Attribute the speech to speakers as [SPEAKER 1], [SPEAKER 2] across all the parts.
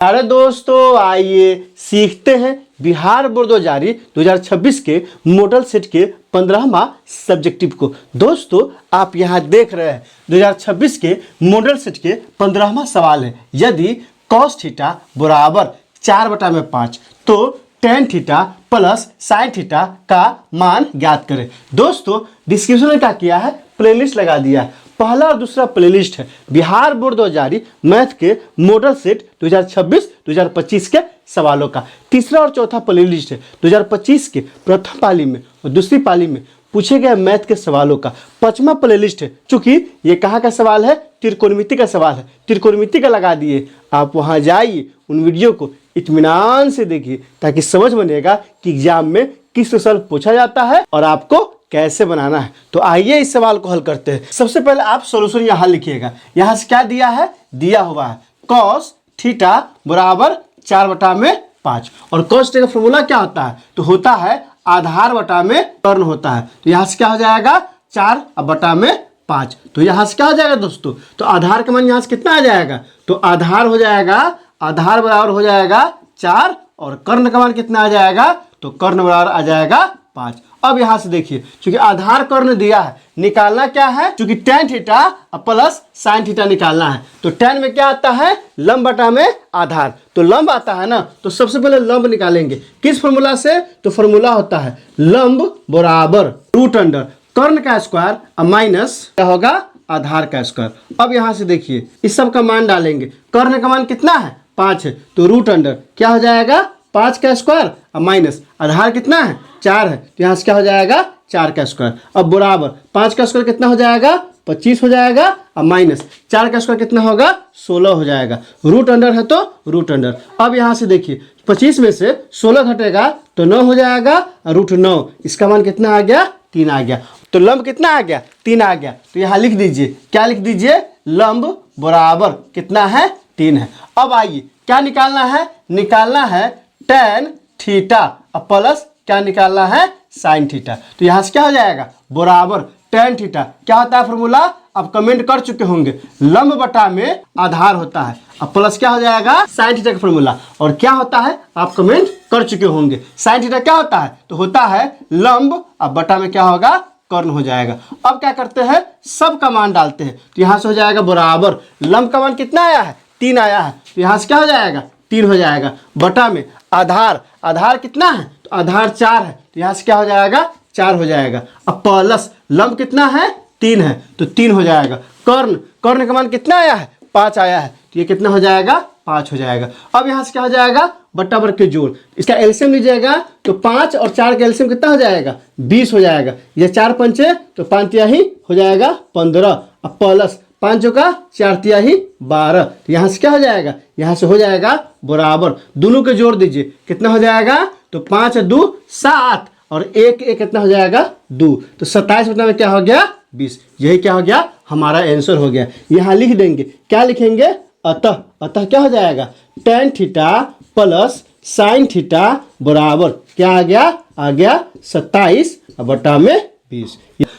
[SPEAKER 1] अरे दोस्तों, आइए सीखते हैं बिहार बोर्ड जारी 2026 के मॉडल सेट के 15वां सब्जेक्टिव को। दोस्तों, आप यहाँ देख रहे हैं 2026 के मॉडल सेट के 15वां सवाल है। यदि कॉस थीटा बराबर 4/5 तो tan theta plus sine theta का मान ज्ञात करें। दोस्तों, डिस्क्रिप्शन में क्या किया है, प्लेलिस्ट लगा दिया है। पहला और दूसरा प्लेलिस्ट है बिहार बोर्ड जारी मैथ के मॉडल सेट 2026-2025 के सवालों का। तीसरा और चौथा प्लेलिस्ट है 2025 के प्रथम पाली में और दूसरी पाली में पूछे गए मैथ के सवालों का। पांचवा प्लेलिस्ट है, चूंकि ये कहाँ का सवाल है, त्रिकोणमिति का सवाल है, त्रिकोणमिति का लगा दिए। आप वहाँ जाइए, उन वीडियो को इत्मीनान से देखिए ताकि समझ बनेगा कि एग्जाम में किस सवाल पूछा जाता है और आपको कैसे बनाना है। तो आइए इस सवाल को हल करते हैं। सबसे पहले आप सॉल्यूशन यहाँ लिखिएगा। यहाँ से क्या दिया है, दिया हुआ है कॉस थीटा बराबर 4/5 और कॉस थीटा का फॉर्मूला क्या होता है, तो होता है आधार बटा में कर्ण होता है। तो यहाँ से क्या हो जाएगा 4/5। तो यहाँ से क्या हो जाएगा दोस्तों, तो आधार का मान यहाँ से कितना आ जाएगा, तो आधार हो जाएगा, आधार बराबर हो जाएगा 4 और कर्ण का मान कितना आ जाएगा, तो कर्ण बराबर आ जाएगा 5। अब यहाँ से देखिए, क्योंकि आधार कर्ण दिया है, निकालना क्या है, क्योंकि tan theta plus sine theta निकालना है। तो टेन में क्या आता है, लंब बटा में आधार, तो लंब आता है ना, तो सबसे पहले लंब निकालेंगे। किस फॉर्मूला से, तो फॉर्मूला होता है लंब बराबर रूट अंडर कर्ण का स्क्वायर माइनस क्या होगा, आधार का स्क्वायर। अब यहाँ से देखिए, इस सब का मान डालेंगे। कर्ण का मान कितना है, 5 है, तो रूट अंडर क्या हो जाएगा 5 का स्क्वायर माइनस आधार कितना है 4 है, तो यहाँ से क्या हो जाएगा 4 का स्क्वायर। अब बराबर 5 का स्क्वायर कितना हो जाएगा 25 हो जाएगा और माइनस 4 का स्क्वायर कितना होगा 16 हो जाएगा। रूट अंडर है तो रूट अंडर। अब यहाँ से देखिए 25 में से 16 घटेगा तो 9 हो जाएगा, रूट 9, इसका मान कितना आ गया 3 आ गया। तो लंब कितना आ गया 3 आ गया। तो यहाँ लिख दीजिए, क्या लिख दीजिए, लंब बराबर कितना है 3 है। अब आइए क्या निकालना है, निकालना है टेन थीटा प्लस क्या निकालना है साइन थीटा। तो यहाँ से क्या हो जाएगा बराबर टेन थीटा, क्या होता है फॉर्मूला, आप कमेंट कर चुके होंगे, लंब बटा में आधार होता है, अब प्लस क्या हो जाएगा साइन थीटा का फॉर्मूला, और क्या होता है आप कमेंट कर चुके होंगे। साइन थीटा क्या होता है, तो होता है लंब, अब बटा में क्या होगा कर्ण हो जाएगा। अब क्या करते हैं, सब का मान डालते हैं। तो यहाँ से हो जाएगा बराबर लंब का मान कितना आया है 3 आया है, तो यहाँ से क्या हो जाएगा 3 हो जाएगा, बटा में आधार, आधार कितना है, तो आधार 4 है, तो यहाँ से क्या हो जाएगा 4 हो जाएगा। अब प्लस लंब कितना है 3 है, तो 3 हो जाएगा। कर्ण, कर्ण का मान कितना आया है 5 आया है, तो ये कितना हो जाएगा 5 हो जाएगा। अब यहाँ से क्या हो जाएगा बट्टा बर के जोड़, इसका एलसीएम लीजिएगा तो 5 और 4 का एलसीएम कितना हो जाएगा 20 हो जाएगा। ये 4 पंचे तो 5 तिहाई हो जाएगा 15, अब प्लस 5 का 4 तिहाई 12, तो यहाँ से क्या हो जाएगा, यहाँ से हो जाएगा बराबर, दोनों के जोड़ दीजिए कितना हो जाएगा, तो 5 और 2 7 और 1 1 कितना हो जाएगा 2, तो 27 बटा में क्या हो गया 20। यही क्या हो गया हमारा आंसर हो गया। यहाँ लिख देंगे, क्या लिखेंगे, अतः, अतः क्या हो जाएगा tan theta plus sine theta बराबर क्या आ गया 27 बटा में 20।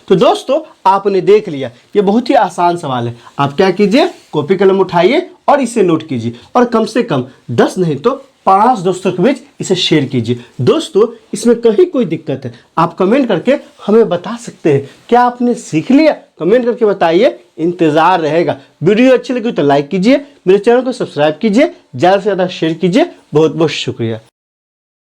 [SPEAKER 1] तो दोस्तों आपने देख लिया, ये बहुत ही आसान सवाल है। आप क्या कीजिए, कॉपी कलम उठाइए और इसे नोट कीजिए और कम से कम 10 नहीं तो 5 दोस्तों के बीच इसे शेयर कीजिए। दोस्तों इसमें कहीं कोई दिक्कत है आप कमेंट करके हमें बता सकते हैं। क्या आपने सीख लिया, कमेंट करके बताइए, इंतजार रहेगा। वीडियो अच्छी लगी तो लाइक कीजिए, मेरे चैनल को सब्सक्राइब कीजिए, ज़्यादा से ज़्यादा शेयर कीजिए। बहुत बहुत शुक्रिया।